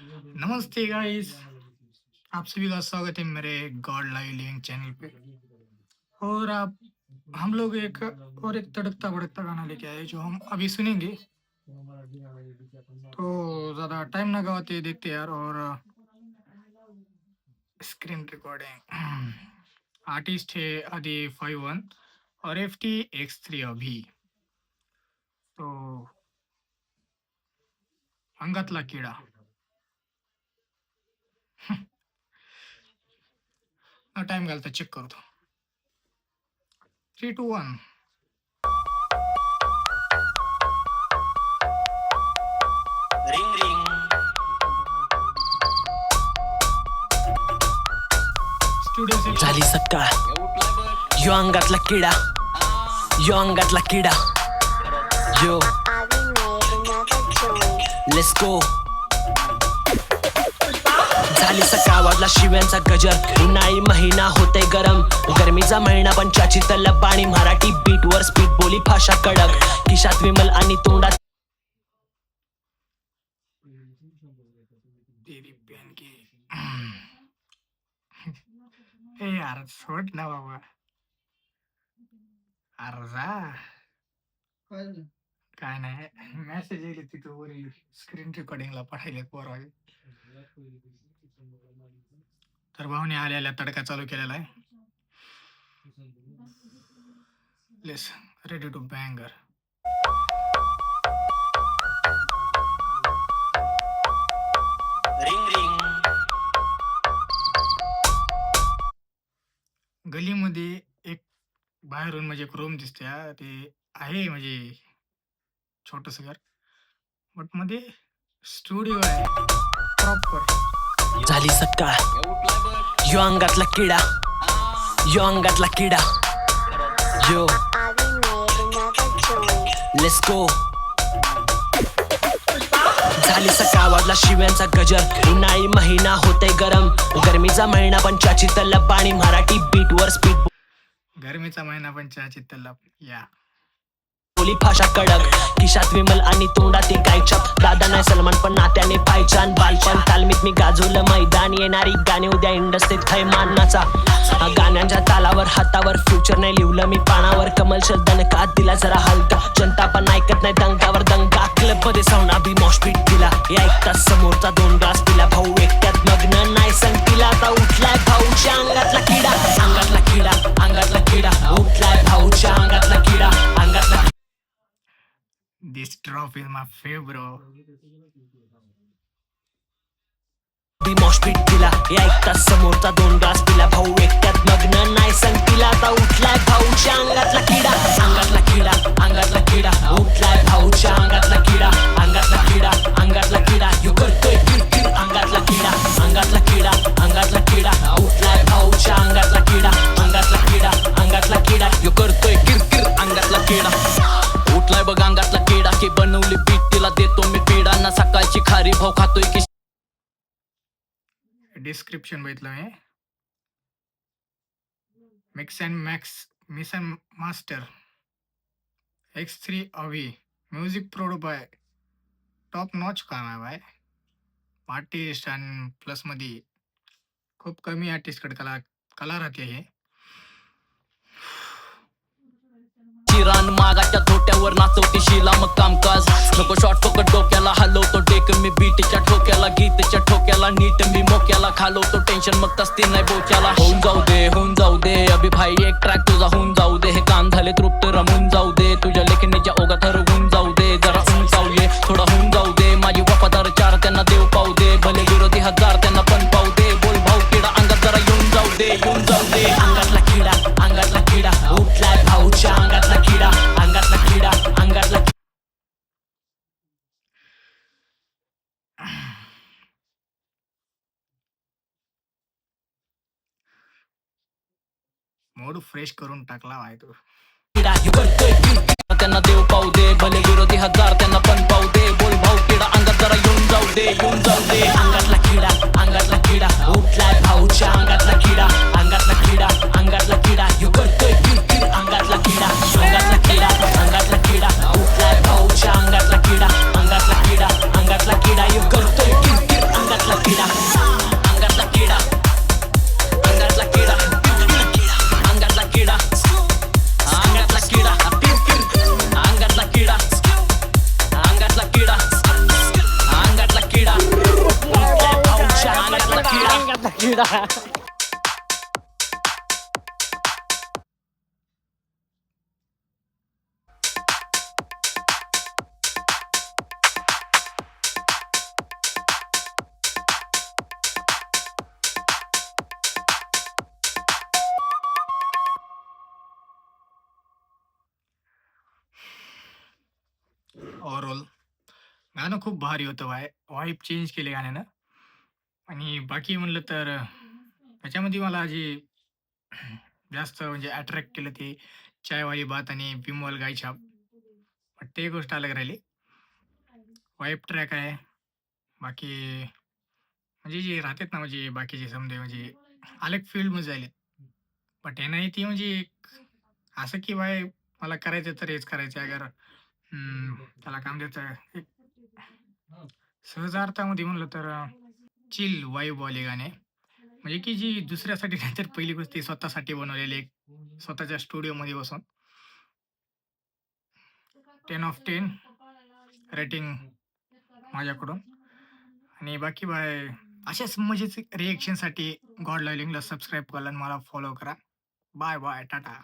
नमस्ते guys, आप सभी का स्वागत है मेरे गॉड लाइव लिविंग चैनल पे। और आप हम लोग एक तड़कता भड़कता गाना लेके आए जो हम अभी सुनेंगे। तो ज़्यादा टाइम ना गवाते देखते यार। और स्क्रीन रिकॉर्डिंग आर्टिस्ट है आदि 51 और FT X3 अभी। तो अंगातला किडा टाइम घालता चेक करतो. 3 2 1. रिंग रिंग स्टुडिओ झाली सकाळ यो अंगातला किडा यो अंगातला किडा यो लेट्स गो झाली सकाळ वाजला शिव्यांचा गजर उन्हाळी महिना होते गरम गरमीचा महिना पण चाची तलब आणि मराठी बीट वर स्पीड बोली भाषा कडक खिशात विमल आणि तोंडात तेरी बहन की. ए यार सोड ना बाबा. अरे जा. काय नाही, मेसेज येईल तिथं वरील स्क्रीन रेकॉर्डिंगला पाठवले पोरावे. तर भाऊने आलेला तडका चालू केलेला आहे. लेस रेडी टू बँगर. रिंग रिंग गलीमध्ये एक बाहेरून म्हणजे एक रूम दिसते हा. ते आहे म्हणजे छोटस घर, बट मध्ये स्टुडिओ आहे प्रॉपर. झाली सकाळ यो अंगातला किडा यो अंगातला किडा यो लेट्स गो झाली सकाळ वाजला शिव्यांचा गजर उन्हाळी महिना होते गरम गरमीचा महिना पण चाची तलब आणि मराठी बीट वर स्पीड गरमीचा महिना पण चहाची तलब या. बोली भाषा कडक खिशात विमल आणि तोंडात काय छाप दादा नाही सलमान पण नात्याने पायचान बालपण तालमीत मी गाजवलं मैदान येणारी गाणी उद्या इंडस्ट्रीत थै मानाचा गाण्यांच्या तालावर हातावर फ्युचर नाही लिवलं मी पानावर कमल शब्दाने का दिला जरा हलका जनता पण ऐकत नाही दंगावर दंगा क्लब मध्ये साऊंड अभि मॉशपीट दिला या एक तास समोरचा 2 ग्लास पिला भाऊ एकट्यात मग्न नाही संगतीला आता उठलाय भाऊच्या अंगातला किडा अंगातला किडा अंगातला किडा उठलाय भाऊच्या अंगातला किडा अंगातला दिस ड्रॉप इज माय फेवरेट. बी मॉशपीट दिला या एक तास समोरचा 2 ग्लास पिला भाऊ एकट्यात मग्न नाही संगतीला आता उठलाय भाऊच्या अंगातला किडा अंगातला किडा अंगातला किडा उठलाय भाऊच्या अंगातला किडा अंगातला किडा अंगातला किडा यो करतोय किरकिर अंगातला किडा अंगातला किडा अंगातला किडा उठलाय भाऊच्या अंगातला किडा अंगातला किडा अंगातला किडा यो करतोय किरकिर अंगातला किडा उठलाय बघ अंगातला किडा की बनवली बीट तिला देतो मी पिडा ना सकाळची खारी भाऊ खातोय की डिस्क्रिप्शन बघितलं मी. Mix and master X3 Avi. Music produce by top notch काम आहे बाय आर्टिस्ट. आणि प्लस मध्ये खूप कमी आर्टिस्टकडे कला राहते हे. चिरान मागाच्या धोट्यावर नाचवते शिला मग कामकाज नको शॉर्ट फकट डोक्याला हलवतो टेक मी बीटच्या ठोक्याला गीतच्या ठोक्याला नीट मी मोक्याला खालवतो टेन्शन मग तस्ती नाही बोक्याला होऊन जाऊ दे अभि भाई एक ट्रॅक तुझा होऊन जाऊ दे हे काम झाले तृप्त रमून जाऊ दे तुझ्या लेखणीच्या ओघात हरवून जाऊ दे जरा उंचाऊ ये थोडा होऊन जाऊ दे माझी वफादार 4 त्यांना देव पाहू दे भले विरोधी 1000 त्यांना पण पाहू दे बोल भाऊ किडा अंगात जरा येऊन जाऊ दे अंगातला किडा अंगातला किडा उठलाय भाऊच्या अंगातला किडा अंगातला किडा अंगातला मूड फ्रेश करून टाकला आहे तो. किडा यो करतोय किरकिर त्यांना देव पाहू दे भले विरोधी 1000 त्यांना पण पाहू दे बोल भाऊ किडा अंगात जरा येऊन जाऊ दे अंगातला किडा अंगातला किडा उठलाय भाऊच्या अंगातला किडा अंगातला किडा अंगातला किडा यो करतोय किरकिर अंगातला किडा अंगातला किडा उठलाय भाऊच्या अंगातला किडा अंगातला किडा अंगातला किडा यो करतोय किरकिर अंगातला चिडा ओव्हरऑल गाणं खूप भारी होतं वाइब चेंज केले गाण्यानं. आणि बाकी म्हणलं तर त्याच्यामध्ये मला जे जास्त म्हणजे अट्रॅक्ट केलं ते चायवाली बात आणि विमल गायछाप. बट ते गोष्ट अलग राहिली. वाइब ट्रॅक आहे. बाकी म्हणजे जे राहतात ना म्हणजे बाकीचे समजे म्हणजे अलग फील्डमध्ये जायलेत. बट हे नाही ती म्हणजे एक असं की बाय मला करायचं तर हेच करायचं अगर त्याला काम द्यायचं एक सहज अर्थामध्ये म्हणलं तर चिल वाईबवाले गाणे. म्हणजे की जी दुसऱ्यासाठी नाही तर पहिली गोष्ट ती स्वतःसाठी बनवलेली एक स्वतःच्या स्टुडिओमध्ये बसून 10/10 रेटिंग माझ्याकडून. आणि बाकी बाय अशाच मजेचे रिएक्शनसाठी गॉड लव्ह लिंकला सबस्क्राईब करा आणि मला फॉलो करा. Bye bye Tata.